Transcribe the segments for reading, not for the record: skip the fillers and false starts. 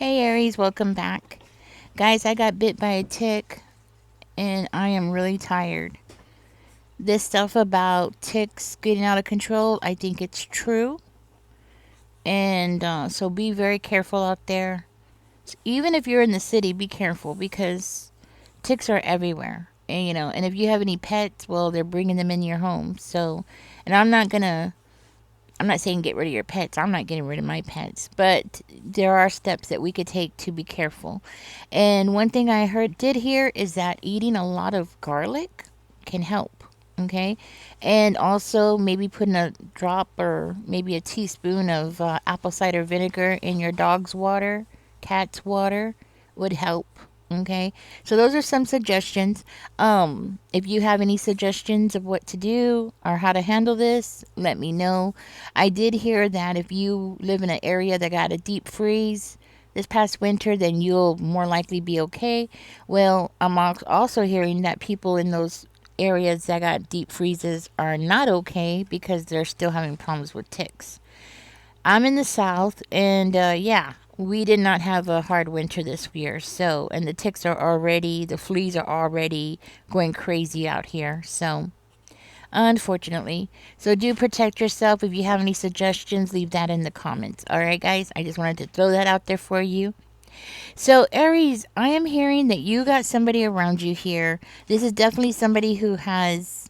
Hey Aries, welcome back. Guys, I got bit by a tick and I am really tired. This stuff about ticks getting out of control, I think it's true. And so be very careful out there. Even if you're in the city, be careful because ticks are everywhere. And if you have any pets, well, they're bringing them in your home. So, and I'm not saying get rid of your pets. I'm not getting rid of my pets, but there are steps that we could take to be careful. And one thing I did hear is that eating a lot of garlic can help. Okay, and also maybe putting a drop or maybe a teaspoon of apple cider vinegar in your dog's water, cat's water would help. Okay, so those are some suggestions. If you have any suggestions of what to do or how to handle this, let me know. I did hear that if you live in an area that got a deep freeze this past winter, then you'll more likely be okay. Well, I'm also hearing that people in those areas that got deep freezes are not okay because they're still having problems with ticks. I'm in the south, and yeah, we did not have a hard winter this year. So, and the fleas are already going crazy out here. So, unfortunately. So do protect yourself. If you have any suggestions, leave that in the comments. All right, guys. I just wanted to throw that out there for you. So, Aries, I am hearing that you got somebody around you here. This is definitely somebody who has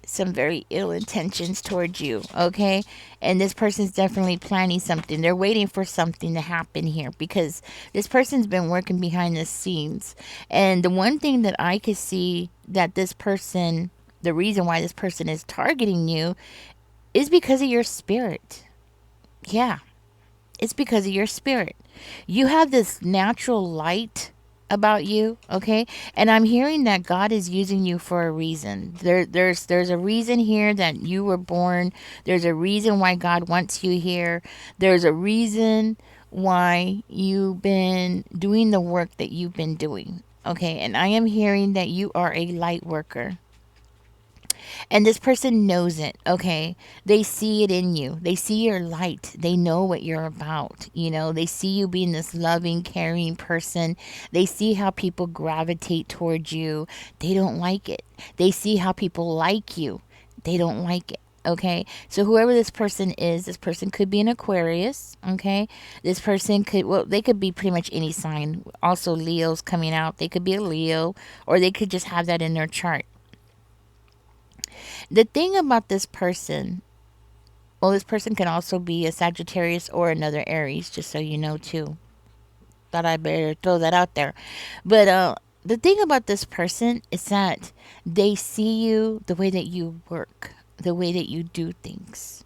some very ill intentions towards you, okay? And this person's definitely planning something. They're waiting for something to happen here because this person's been working behind the scenes. And the one thing that I could see that the reason why this person is targeting you is because of your spirit. Yeah, it's because of your spirit. You have this natural light about you, okay? And I'm hearing that God is using you for a reason. There's a reason here that you were born. There's a reason why God wants you here. There's a reason why you've been doing the work that you've been doing. Okay? And I am hearing that you are a light worker. And this person knows it, okay? They see it in you. They see your light. They know what you're about. They see you being this loving, caring person. They see how people gravitate towards you. They don't like it. They see how people like you. They don't like it. Okay, so whoever this person is, this person could be an Aquarius. Okay, this person they could be pretty much any sign. Also, Leo's coming out. They could be a Leo, or they could just have that in their chart. The thing about this person, well, this person can also be a Sagittarius or another Aries, just so you know, too. Thought I better throw that out there. But the thing about this person is that they see you the way that you work, the way that you do things,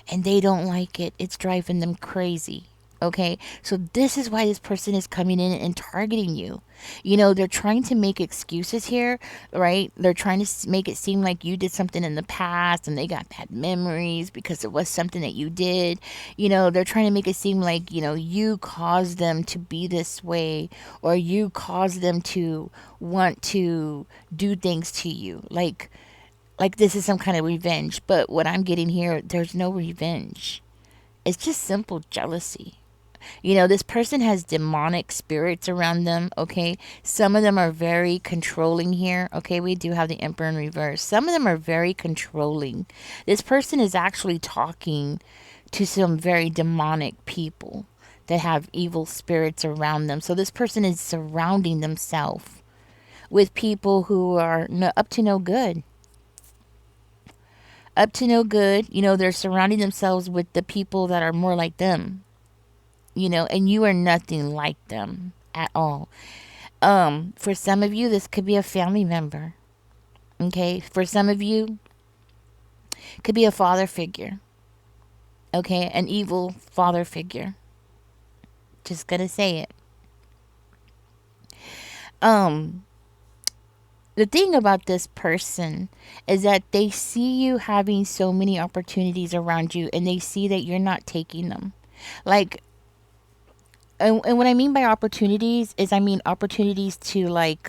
and they don't like it. It's driving them crazy. Okay, so this is why this person is coming in and targeting you. They're trying to make excuses here, right? They're trying to make it seem like you did something in the past and they got bad memories because it was something that you did. They're trying to make it seem like, you caused them to be this way, or you caused them to want to do things to you. Like this is some kind of revenge. But what I'm getting here, there's no revenge. It's just simple jealousy. This person has demonic spirits around them, okay? Some of them are very controlling here, okay? We do have the Emperor in reverse. Some of them are very controlling. This person is actually talking to some very demonic people that have evil spirits around them. So this person is surrounding themselves with people who are up to no good. Up to no good. They're surrounding themselves with the people that are more like them, and you are nothing like them at all. For some of you, this could be a family member. Okay. For some of you, it could be a father figure. Okay. An evil father figure. Just gonna say it. Um, the thing about this person is that they see you having so many opportunities around you and they see that you're not taking them. Like, and what I mean by opportunities is I mean opportunities to like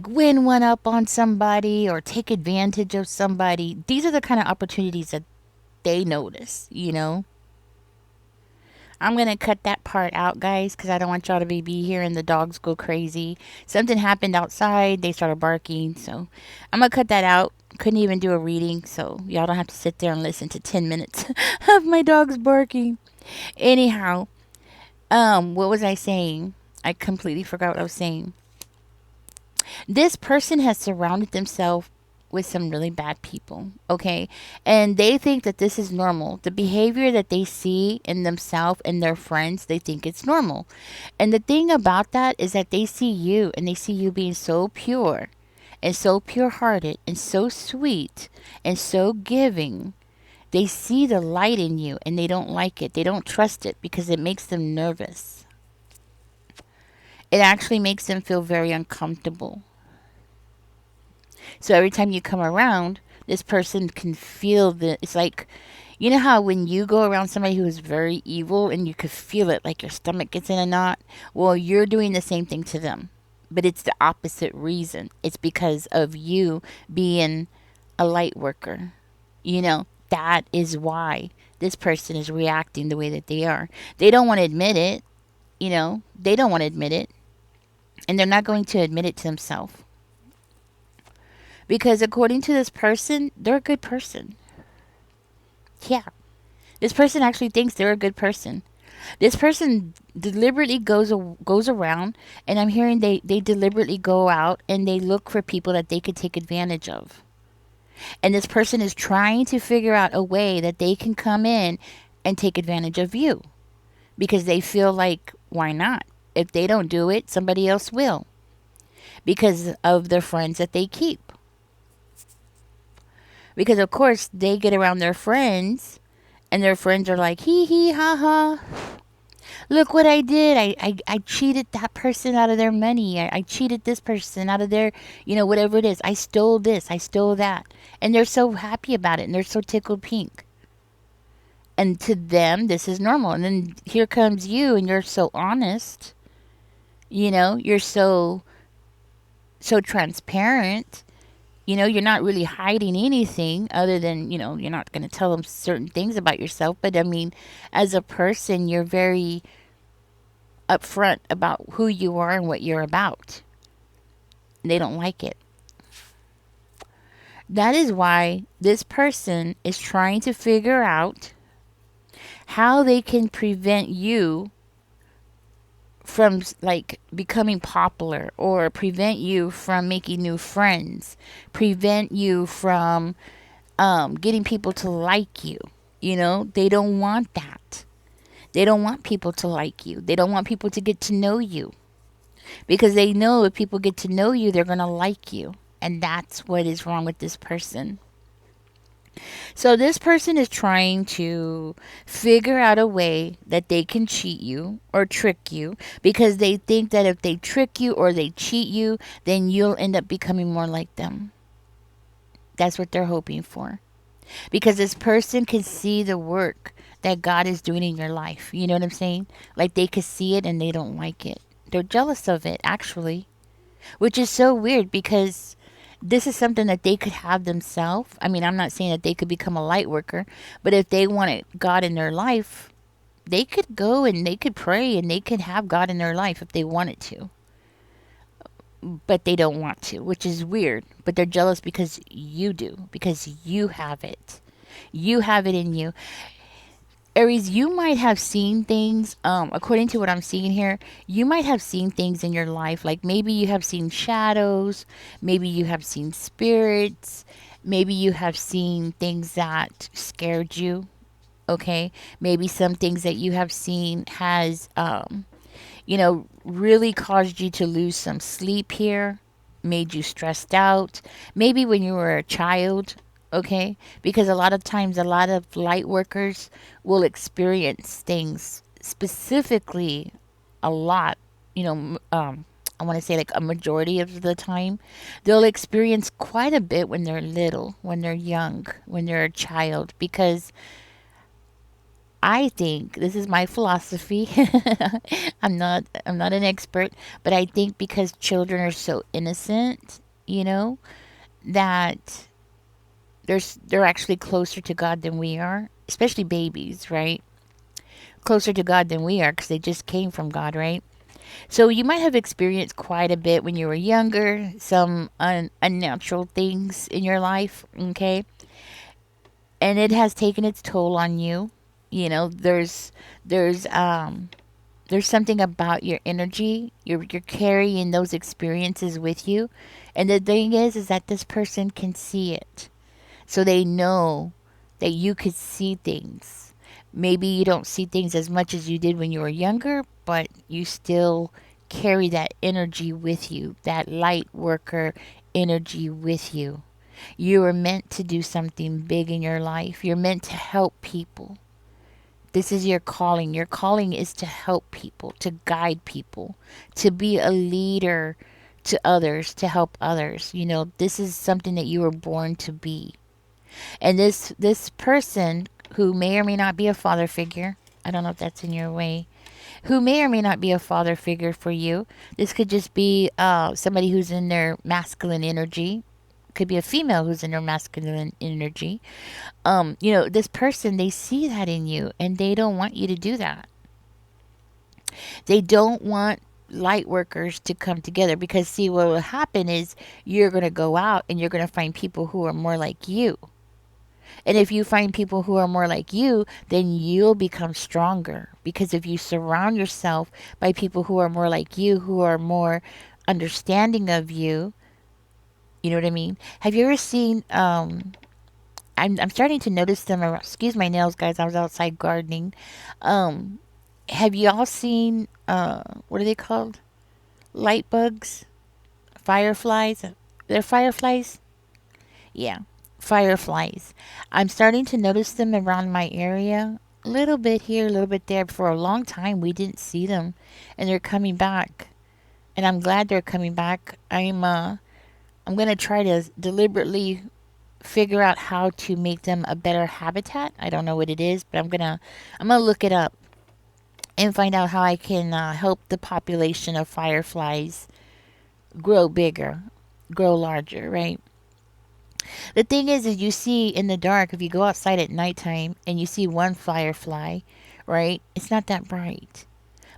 win one up on somebody or take advantage of somebody. These are the kind of opportunities that they notice. I'm gonna cut that part out, guys, because I don't want y'all to be hearing the dogs go crazy. Something happened outside; they started barking, so I'm gonna cut that out. Couldn't even do a reading, so y'all don't have to sit there and listen to 10 minutes of my dogs barking. Anyhow, what was I saying? I completely forgot what I was saying. This person has surrounded themselves with some really bad people, okay? And they think that this is normal. The behavior that they see in themselves and their friends, they think it's normal. And the thing about that is that they see you and they see you being so pure and so pure hearted and so sweet and so giving. They see the light in you and they don't like it. They don't trust it because it makes them nervous. It actually makes them feel very uncomfortable. So every time you come around, this person can feel the. It's like, you know how when you go around somebody who is very evil and you could feel it, like your stomach gets in a knot? Well, you're doing the same thing to them. But it's the opposite reason. It's because of you being a light worker. That is why this person is reacting the way that they are. They don't want to admit it. They don't want to admit it. And they're not going to admit it to themselves. Because according to this person, they're a good person. Yeah. This person actually thinks they're a good person. This person deliberately goes around, and I'm hearing they deliberately go out and they look for people that they could take advantage of. And this person is trying to figure out a way that they can come in and take advantage of you. Because they feel like, why not? If they don't do it, somebody else will. Because of the friends that they keep. Because, of course, they get around their friends, and their friends are like, hee hee ha ha. Look what I did. I cheated that person out of their money. I cheated this person out of their, whatever it is. I stole this. I stole that. And they're so happy about it, and they're so tickled pink. And to them, this is normal. And then here comes you, and you're so honest. You're so transparent. You're not really hiding anything other than, you're not going to tell them certain things about yourself. But I mean, as a person, you're very upfront about who you are and what you're about. They don't like it. That is why this person is trying to figure out how they can prevent you from like becoming popular, or prevent you from making new friends, prevent you from getting people to like you. They don't want that. They don't want people to like you. They don't want people to get to know you, because they know if people get to know you, they're going to like you. And that's what is wrong with this person. So this person is trying to figure out a way that they can cheat you or trick you, because they think that if they trick you or they cheat you, then you'll end up becoming more like them. That's what they're hoping for. Because this person can see the work that God is doing in your life. You know what I'm saying? Like they can see it and they don't like it. They're jealous of it, actually. Which is so weird, because this is something that they could have themselves. I mean, I'm not saying that they could become a light worker, but if they wanted God in their life, they could go and they could pray and they could have God in their life if they wanted to. But they don't want to, which is weird. But they're jealous because you do, because you have it. You have it in you. Aries, you might have seen things, according to what I'm seeing here, you might have seen things in your life. Like maybe you have seen shadows, maybe you have seen spirits, maybe you have seen things that scared you. Okay. Maybe some things that you have seen has, really caused you to lose some sleep here, made you stressed out. Maybe when you were a child, okay? Because a lot of times, a lot of light workers will experience things specifically a lot, you know, I want to say like a majority of the time, they'll experience quite a bit when they're little, when they're young, when they're a child, because I think this is my philosophy. I'm not an expert, but I think because children are so innocent, that they're actually closer to God than we are, especially babies, right? closer to God than we are because they just came from God, right? So you might have experienced quite a bit when you were younger, some unnatural things in your life, okay? And it has taken its toll on you. You know, there's there's something about your energy. You're carrying those experiences with you. And the thing is that this person can see it. So they know that you could see things. Maybe you don't see things as much as you did when you were younger, but you still carry that energy with you, that light worker energy with you. You are meant to do something big in your life. You're meant to help people. This is your calling. Your calling is to help people, to guide people, to be a leader to others, to help others. You know, this is something that you were born to be. And this person who may or may not be a father figure, I don't know if that's in your way, who may or may not be a father figure for you. This could just be somebody who's in their masculine energy. Could be a female who's in their masculine energy. You know, this person, they see that in you and they don't want you to do that. They don't want light workers to come together because see what will happen is you're going to go out and you're going to find people who are more like you. And if you find people who are more like you, then you'll become stronger. Because if you surround yourself by people who are more like you, who are more understanding of you, you know what I mean? Have you ever seen, I'm starting to notice them around, excuse my nails, guys. I was outside gardening. Um, have you all seen, what are they called? Light bugs? Fireflies? They're fireflies? Yeah, fireflies. I'm starting to notice them around my area. A little bit here, a little bit there. For a long time, we didn't see them, and they're coming back. And I'm glad they're coming back. I'm gonna try to deliberately figure out how to make them a better habitat. I don't know what it is, but I'm gonna look it up and find out how I can help the population of fireflies grow bigger, grow larger, right? The thing is you see in the dark, if you go outside at nighttime and you see one firefly, right? It's not that bright.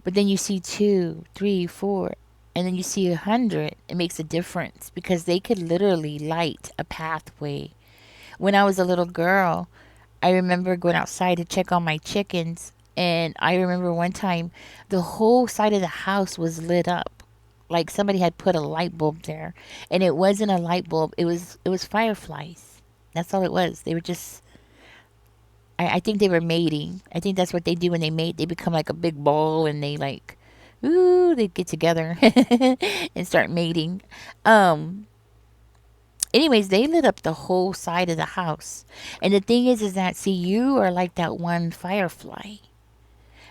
But then you see two, three, four, and then you see 100. It makes a difference because they could literally light a pathway. When I was a little girl, I remember going outside to check on my chickens, and I remember one time the whole side of the house was lit up. Like somebody had put a light bulb there, and it wasn't a light bulb. It was fireflies. That's all it was. They were just. I think they were mating. I think that's what they do when they mate. They become like a big ball, and they like, ooh, they get together and start mating. Um, Anyways, they lit up the whole side of the house. And the thing is that, see, you are like that one firefly.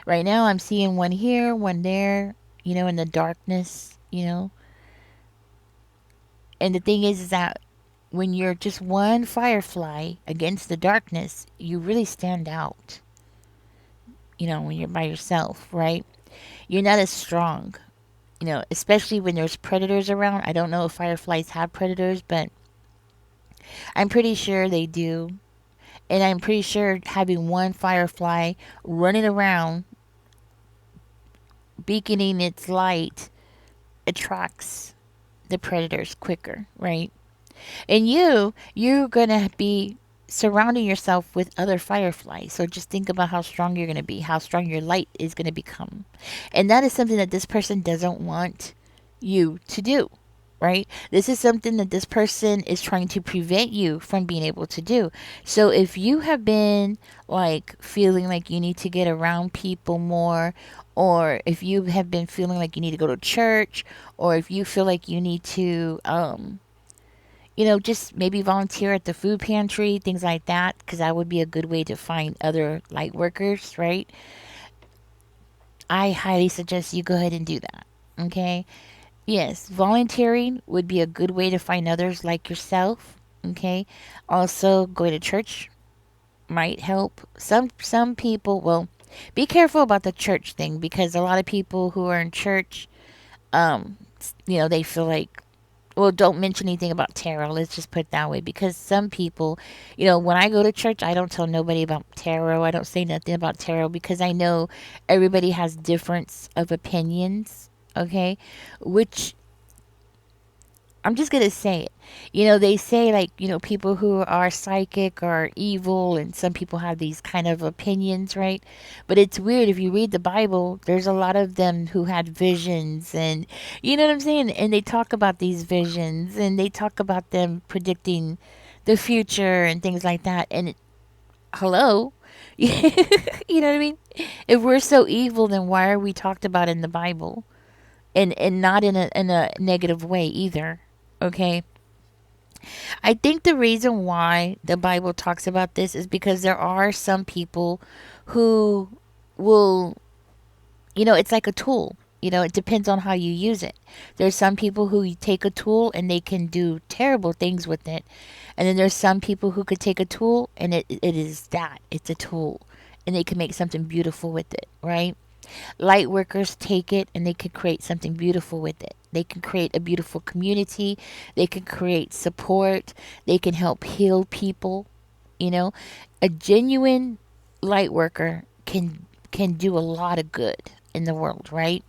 Right now, I'm seeing one here, one there, you know, in the darkness, you know. And the thing is that when you're just one firefly against the darkness, you really stand out, you know, when you're by yourself, right? You're not as strong, you know, especially when there's predators around. I don't know if fireflies have predators, but I'm pretty sure they do. And I'm pretty sure having one firefly running around, beaconing its light, attracts the predators quicker, right? And you're gonna be surrounding yourself with other fireflies. So just think about how strong you're gonna be, how strong your light is gonna become. And that is something that this person doesn't want you to do. Right? This is something that this person is trying to prevent you from being able to do. So if you have been like feeling like you need to get around people more, or if you have been feeling like you need to go to church, or if you feel like you need to, you know, just maybe volunteer at the food pantry, things like that, because that would be a good way to find other light workers, right? I highly suggest you go ahead and do that. Okay. Yes, volunteering would be a good way to find others like yourself. Okay. Also, going to church might help. Some people, well, be careful about the church thing because a lot of people who are in church, you know, they feel like well, don't mention anything about tarot. Let's just put it that way. Because some people, when I go to church, I don't tell nobody about tarot. I don't say nothing about tarot because I know everybody has difference of opinions. Okay, which I'm just gonna say it. They say like, people who are psychic are evil, and some people have these kind of opinions, right? But it's weird if you read the Bible. There's a lot of them who had visions, and you know what I'm saying. And they talk about these visions, and they talk about them predicting the future and things like that. And hello, you know what I mean? If we're so evil, then why are we talked about in the Bible? And not in a negative way either. Okay, I think the reason why the Bible talks about this is because there are some people who will, it's like a tool. It depends on how you use it. There's some people who you take a tool and they can do terrible things with it. And then there's some people who could take a tool and it is that. It's a tool. And they can make something beautiful with it, right? Light workers take it and they can create something beautiful with it. They can create a beautiful community. They can create support. They can help heal people. You know, a genuine light worker can do a lot of good in the world, right?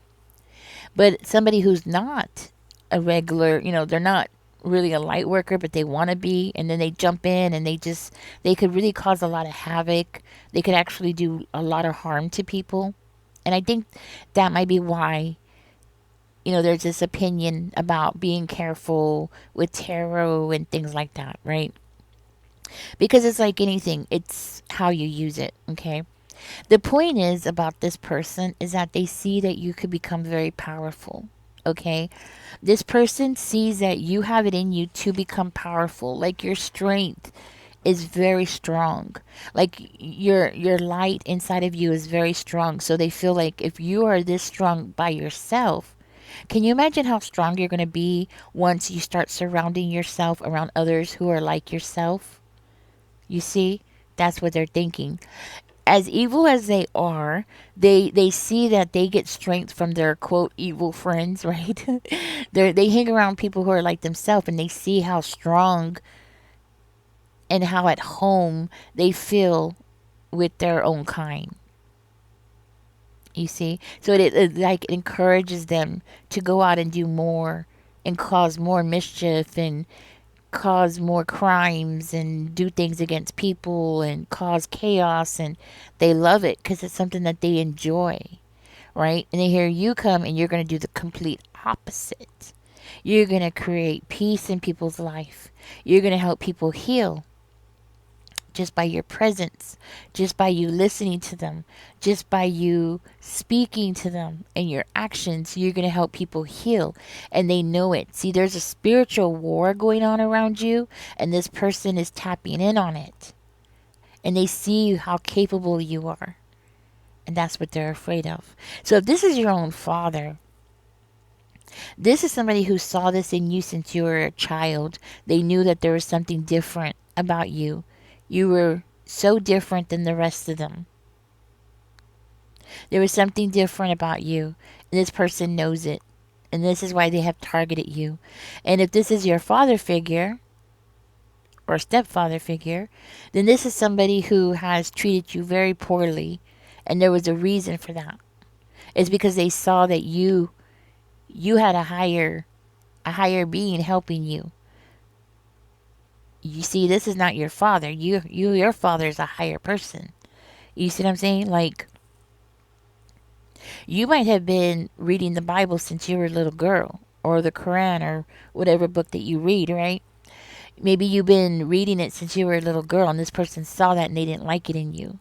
But somebody who's not a regular, they're not really a light worker, but they want to be, and then they jump in and they could really cause a lot of havoc. They could actually do a lot of harm to people. And I think that might be why, there's this opinion about being careful with tarot and things like that, right? Because it's like anything, it's how you use it, okay? The point is about this person is that they see that you could become very powerful, okay? This person sees that you have it in you to become powerful, like your strength is very strong. Like your light inside of you is very strong. So they feel like if you are this strong by yourself, can you imagine how strong you're going to be once you start surrounding yourself around others who are like yourself? You see? That's what they're thinking. As evil as they are, they see that they get strength from their quote evil friends, right? They hang around people who are like themselves and they see how strong and how at home they feel with their own kind. You see? So it like encourages them to go out and do more and cause more mischief and cause more crimes and do things against people and cause chaos, and they love it because it's something that they enjoy, right? And then here you come and you're going to do the complete opposite. You're going to create peace in people's life. You're going to help people heal just by your presence, just by you listening to them, just by you speaking to them and your actions, you're going to help people heal. And they know it. See, there's a spiritual war going on around you, and this person is tapping in on it. And they see how capable you are. And that's what they're afraid of. So if this is your own father, this is somebody who saw this in you since you were a child. They knew that there was something different about you. You were so different than the rest of them. There was something different about you, and this person knows it. And this is why they have targeted you. And if this is your father figure or stepfather figure, then this is somebody who has treated you very poorly, and there was a reason for that. It's because they saw that you had a higher being helping you. You see, this is not your father. Your father is a higher person. You see what I'm saying? Like, you might have been reading the Bible since you were a little girl, or the Quran, or whatever book that you read, right? Maybe you've been reading it since you were a little girl, and this person saw that and they didn't like it in you.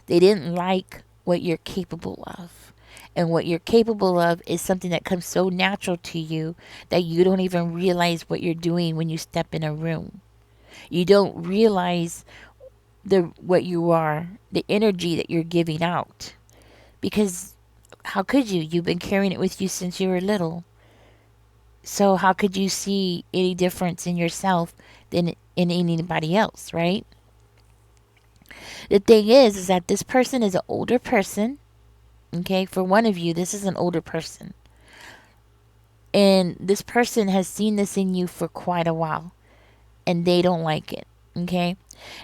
They didn't like what you're capable of. And what you're capable of is something that comes so natural to you that you don't even realize what you're doing when you step in a room. You don't realize what you are, the energy that you're giving out. Because how could you? You've been carrying it with you since you were little. So how could you see any difference in yourself than in anybody else, right? The thing is that this person is an older person. Okay, for one of you, this is an older person. And this person has seen this in you for quite a while and they don't like it. Okay.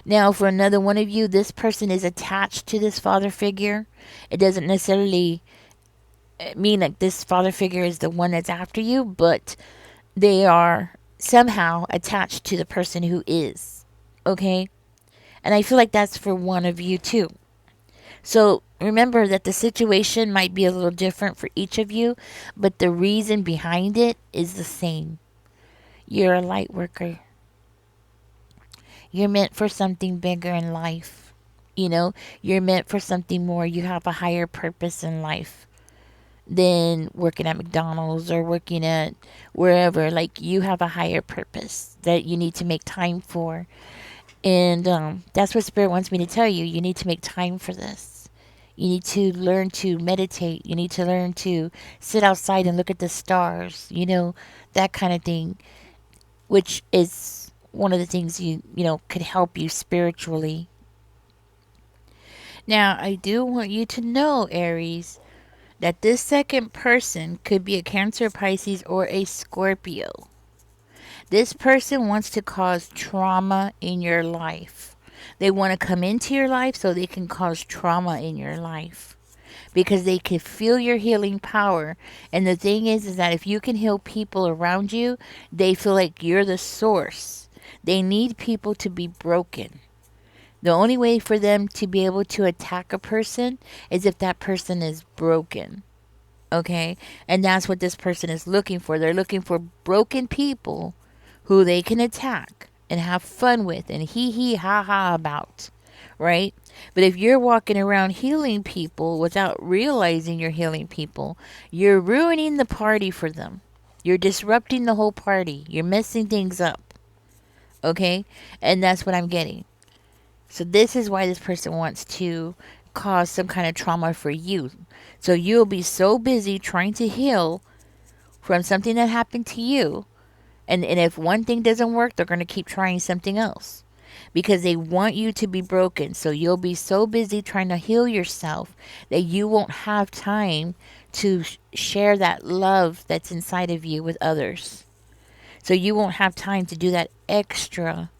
Now, for another one of you, this person is attached to this father figure. It doesn't necessarily mean like this father figure is the one that's after you, but they are somehow attached to the person who is. Okay. And I feel like that's for one of you too. So remember that the situation might be a little different for each of you, but the reason behind it is the same. You're a light worker. You're meant for something bigger in life. You know, you're meant for something more. You have a higher purpose in life than working at McDonald's or working at wherever. Like, you have a higher purpose that you need to make time for. And that's what Spirit wants me to tell you. You need to make time for this. You need to learn to meditate. You need to learn to sit outside and look at the stars, that kind of thing, which is one of the things could help you spiritually. Now, I do want you to know, Aries, that this second person could be a Cancer, Pisces, or a Scorpio. This person wants to cause trauma in your life. They want to come into your life so they can cause trauma in your life because they can feel your healing power. And the thing is that if you can heal people around you, they feel like you're the source. They need people to be broken. The only way for them to be able to attack a person is if that person is broken. Okay? And that's what this person is looking for. They're looking for broken people who they can attack and have fun with and hee ha ha about. Right? But if you're walking around healing people without realizing you're healing people, you're ruining the party for them. You're disrupting the whole party. You're messing things up. Okay? And that's what I'm getting. So this is why this person wants to cause some kind of trauma for you. So you'll be so busy trying to heal from something that happened to you. And if one thing doesn't work, they're going to keep trying something else. Because they want you to be broken. So you'll be so busy trying to heal yourself that you won't have time to share that love that's inside of you with others. So you won't have time to do that extra,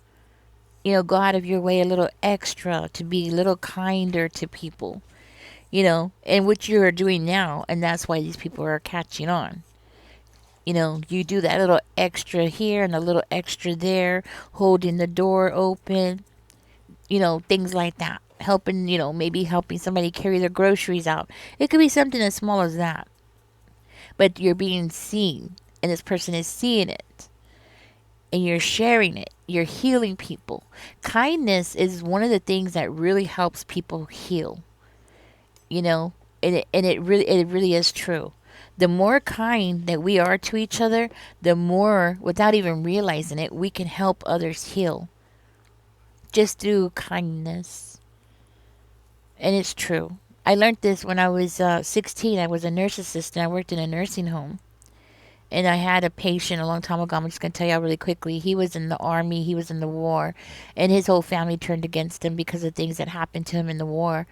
go out of your way a little extra to be a little kinder to people, and what you're doing now. And that's why these people are catching on. You do that little extra here and a little extra there, holding the door open, things like that. Helping, maybe helping somebody carry their groceries out. It could be something as small as that. But you're being seen, and this person is seeing it. And you're sharing it. You're healing people. Kindness is one of the things that really helps people heal. And it really is true. The more kind that we are to each other, the more, without even realizing it, we can help others heal. Just through kindness. And it's true. I learned this when I was 16. I was a nurse assistant. I worked in a nursing home. And I had a patient a long time ago. I'm just going to tell you really quickly. He was in the army. He was in the war. And his whole family turned against him because of things that happened to him in the war.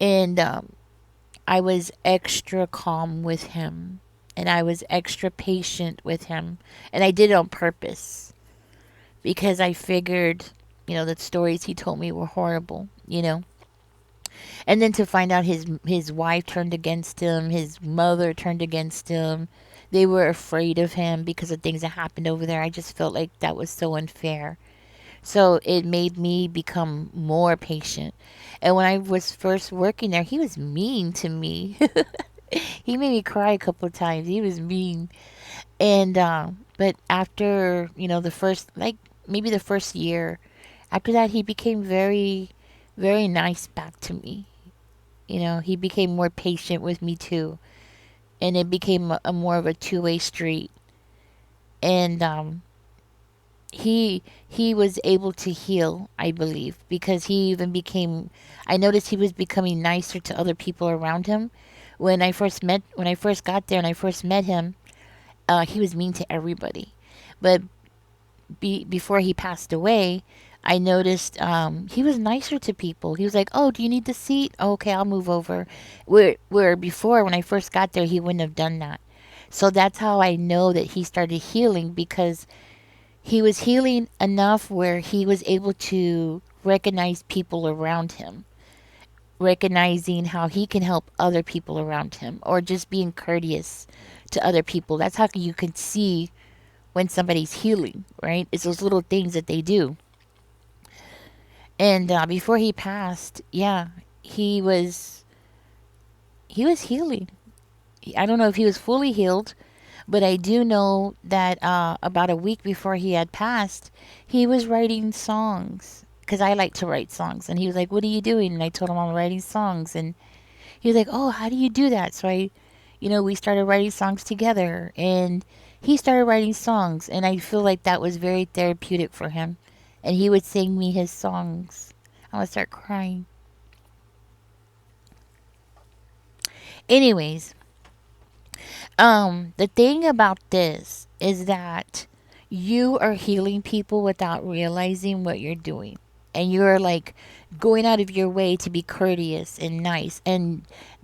And I was extra calm with him. And I was extra patient with him. And I did it on purpose. Because I figured, the stories he told me were horrible. And then to find out his wife turned against him. His mother turned against him. They were afraid of him because of things that happened over there. I just felt like that was so unfair. So it made me become more patient. And when I was first working there, he was mean to me. He made me cry a couple of times. He was mean. And, but after, the first, like maybe the first year, after that, he became very, very nice back to me. He became more patient with me too. And it became a more of a two-way street. And he was able to heal, I believe, because he even became. I noticed he was becoming nicer to other people around him. When I first got there and I first met him, he was mean to everybody. But before he passed away, I noticed he was nicer to people. He was like, "Oh, do you need the seat? Oh, okay, I'll move over." Where before, when I first got there, he wouldn't have done that. So that's how I know that he started healing, because he was healing enough where he was able to recognize people around him, recognizing how he can help other people around him, or just being courteous to other people. That's how you can see when somebody's healing, right? It's those little things that they do. And before he passed, yeah, he was he was healing. I don't know if he was fully healed, but I do know that about a week before he had passed, he was writing songs. Because I like to write songs. And he was like, "What are you doing?" And I told him I'm writing songs. And he was like, "Oh, how do you do that?" So we started writing songs together. And he started writing songs. And I feel like that was very therapeutic for him. And he would sing me his songs. I would start crying. Anyways, the thing about this is that you are healing people without realizing what you're doing. And you're like going out of your way to be courteous and nice. And